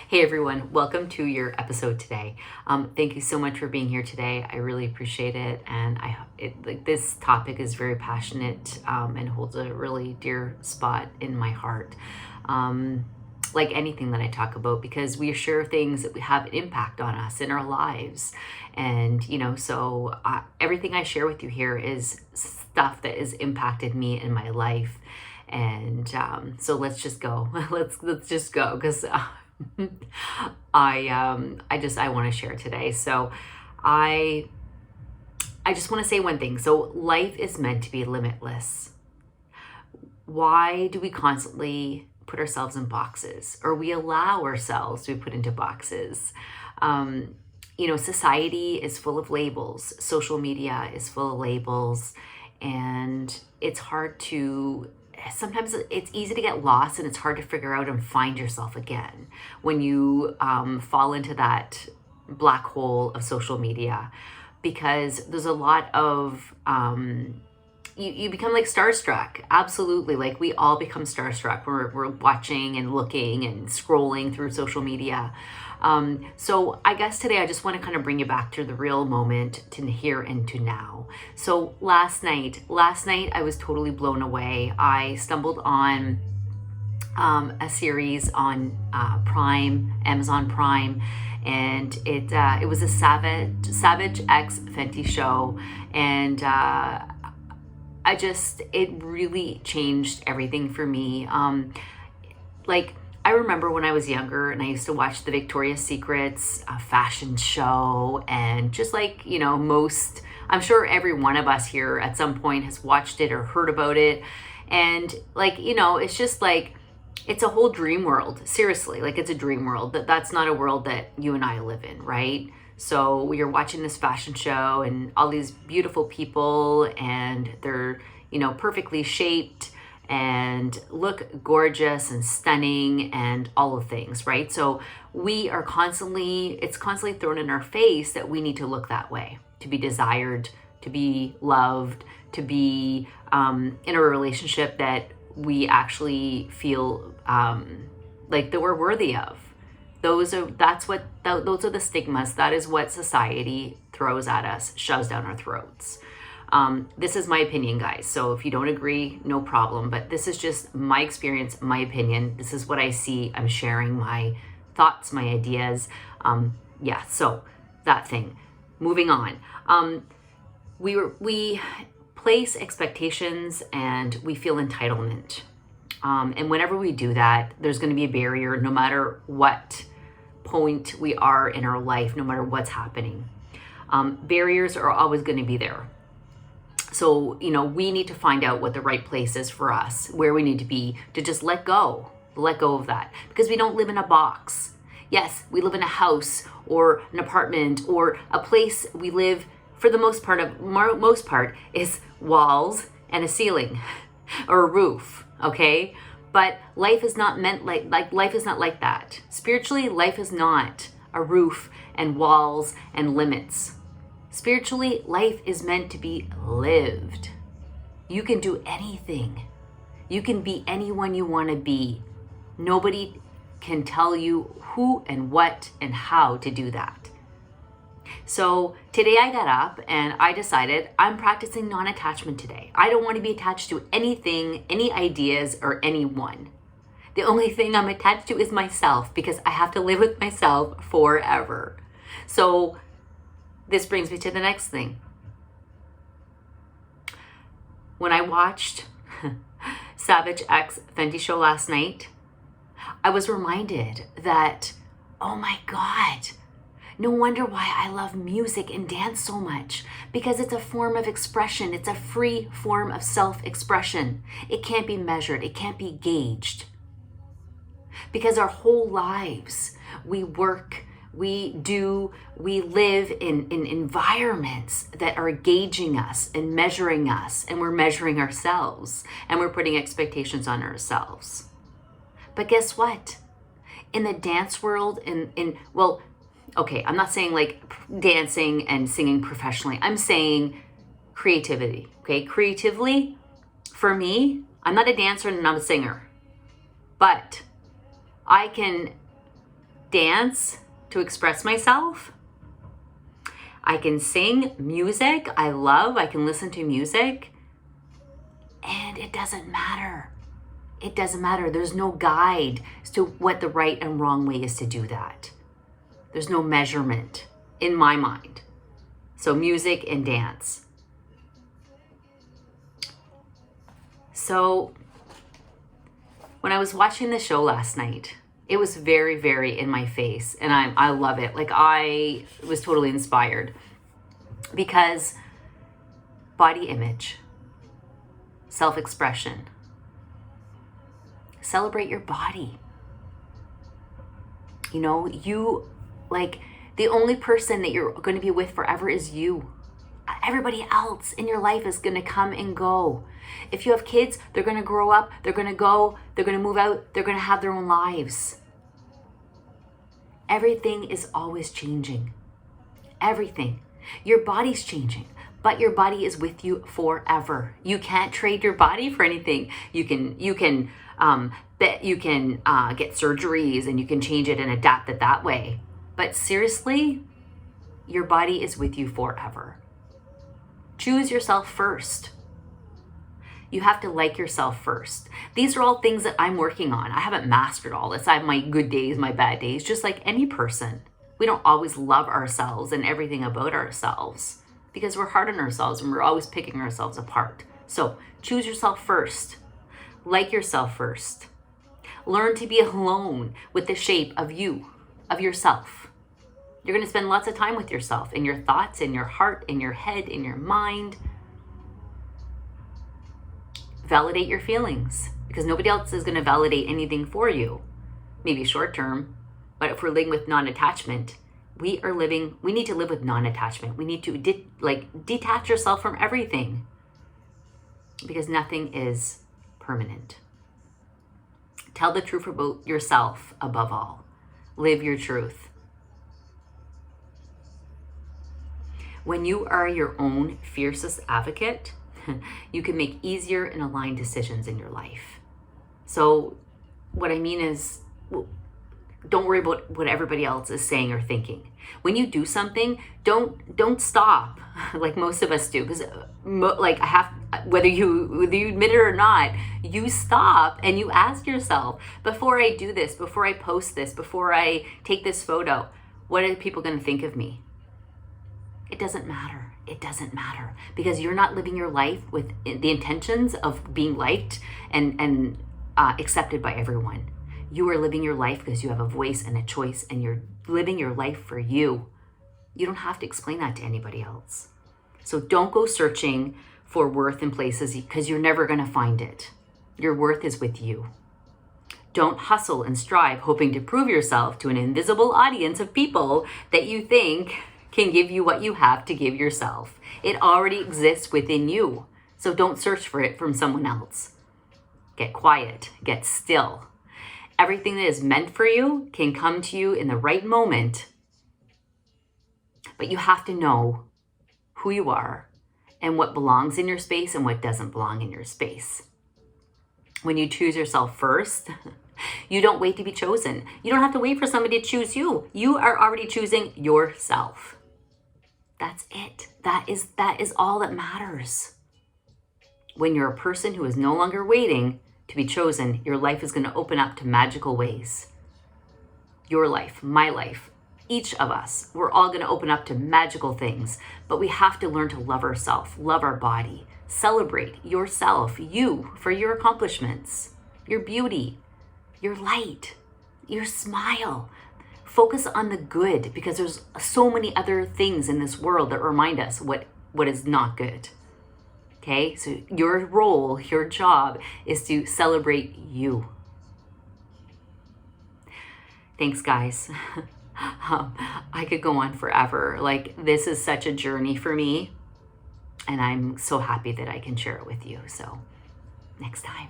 Hey everyone, welcome to your episode today. Thank you so much for being here today. I really appreciate it, and this topic is very passionate and holds a really dear spot in my heart. Like anything that I talk about, because we share things that have an impact on us in our lives, and everything I share with you here is stuff that has impacted me in my life. And so let's just go. let's just go, because I want to share today. So I just want to say one thing. So life is meant to be limitless. Why do we constantly put ourselves in boxes, or we allow ourselves to be put into boxes? Society is full of labels. Social media is full of labels, and it's hard to sometimes it's easy to get lost, and it's hard to figure out and find yourself again when you fall into that black hole of social media, because there's a lot of you become like starstruck. Absolutely. Like we all become starstruck. We're watching and looking and scrolling through social media. So I guess today I just want to kind of bring you back to the real moment, to here and to now. So last night I was totally blown away. I stumbled on a series on Amazon Prime, and it was a Savage X Fenty show, and it really changed everything for me. I remember when I was younger and I used to watch the Victoria's Secret's fashion show, and just I'm sure every one of us here at some point has watched it or heard about it. And it's just it's a whole dream world. Seriously, it's a dream world. That's not a world that you and I live in, right? So you're watching this fashion show and all these beautiful people, and they're, perfectly shaped and look gorgeous and stunning and all of things, right? So it's constantly thrown in our face that we need to look that way, to be desired, to be loved, to be in a relationship that we actually feel like that we're worthy of. Those are the stigmas. That is what society throws at us, shoves down our throats. This is my opinion, guys. So if you don't agree, no problem. But this is just my experience, my opinion. This is what I see. I'm sharing my thoughts, my ideas. So that thing. Moving on. We place expectations and we feel entitlement. And whenever we do that, there's going to be a barrier, no matter what point we are in our life, no matter what's happening. Barriers are always going to be there. So, we need to find out what the right place is for us, where we need to be, to just let go of that, because we don't live in a box. Yes, we live in a house or an apartment or a place. We live, for the most part is walls and a ceiling or a roof. Okay. But life is not meant life is not like that. Spiritually, life is not a roof and walls and limits. Spiritually, life is meant to be lived. You can do anything. You can be anyone you want to be. Nobody can tell you who and what and how to do that. So today I got up and I decided I'm practicing non-attachment today. I don't want to be attached to anything, any ideas, or anyone. The only thing I'm attached to is myself, because I have to live with myself forever. So this brings me to the next thing. When I watched Savage X Fenty show last night, I was reminded that, oh my God, no wonder why I love music and dance so much, because it's a form of expression. It's a free form of self-expression. It can't be measured. It can't be gauged. Because our whole lives, we work, we live in environments that are gauging us and measuring us, and we're measuring ourselves, and we're putting expectations on ourselves. But guess what? In the dance world, I'm not saying dancing and singing professionally. I'm saying creativity, okay? Creatively, for me, I'm not a dancer and I'm not a singer, but I can dance to express myself. I can sing music I love. I can listen to music. And it doesn't matter. It doesn't matter. There's no guide as to what the right and wrong way is to do that. There's no measurement in my mind. So music and dance. So when I was watching the show last night, it was very, very in my face, and I love it. Like, I was totally inspired because body image, self-expression, celebrate your body. You know, you, like, the only person that you're going to be with forever is you. Everybody else in your life is going to come and go. If you have kids, they're going to grow up, they're going to go, they're going to move out, they're going to have their own lives. Everything is always changing. Everything. Your body's changing, but your body is with you forever. You can't trade your body for anything. You can get surgeries and you can change it and adapt it that way. But seriously, your body is with you forever. Choose yourself first. You have to like yourself first. These are all things that I'm working on. I haven't mastered all this. I have my good days, my bad days, just like any person. We don't always love ourselves and everything about ourselves because we're hard on ourselves and we're always picking ourselves apart. So choose yourself first. Like yourself first. Learn to be alone with the shape of you, of yourself. You're going to spend lots of time with yourself, in your thoughts, in your heart, in your head, in your mind. Validate your feelings because nobody else is going to validate anything for you. Maybe short term, but if we're living with non-attachment, we need to live with non-attachment. We need to detach yourself from everything because nothing is permanent. Tell the truth about yourself above all. Live your truth. When you are your own fiercest advocate, you can make easier and aligned decisions in your life. So what I mean is, don't worry about what everybody else is saying or thinking. When you do something, don't stop like most of us do. Because whether you admit it or not, you stop and you ask yourself, before I do this, before I post this, before I take this photo, what are people going to think of me? It doesn't matter. It doesn't matter because you're not living your life with the intentions of being liked and accepted by everyone. You are living your life because you have a voice and a choice and you're living your life for you. You don't have to explain that to anybody else. So don't go searching for worth in places because you're never going to find it. Your worth is with you. Don't hustle and strive hoping to prove yourself to an invisible audience of people that you think can give you what you have to give yourself. It already exists within you. So don't search for it from someone else. Get quiet, get still. Everything that is meant for you can come to you in the right moment. But you have to know who you are and what belongs in your space and what doesn't belong in your space. When you choose yourself first, you don't wait to be chosen. You don't have to wait for somebody to choose you. You are already choosing yourself. That's it. That is all that matters. When you're a person who is no longer waiting to be chosen, your life is going to open up to magical ways. Your life, my life, each of us, we're all going to open up to magical things, but we have to learn to love ourselves, love our body, celebrate yourself, you, for your accomplishments, your beauty, your light, your smile. Focus on the good because there's so many other things in this world that remind us what is not good. Okay, so your role, your job is to celebrate you. Thanks, guys. I could go on forever. Like, this is such a journey for me, and I'm so happy that I can share it with you. So, next time.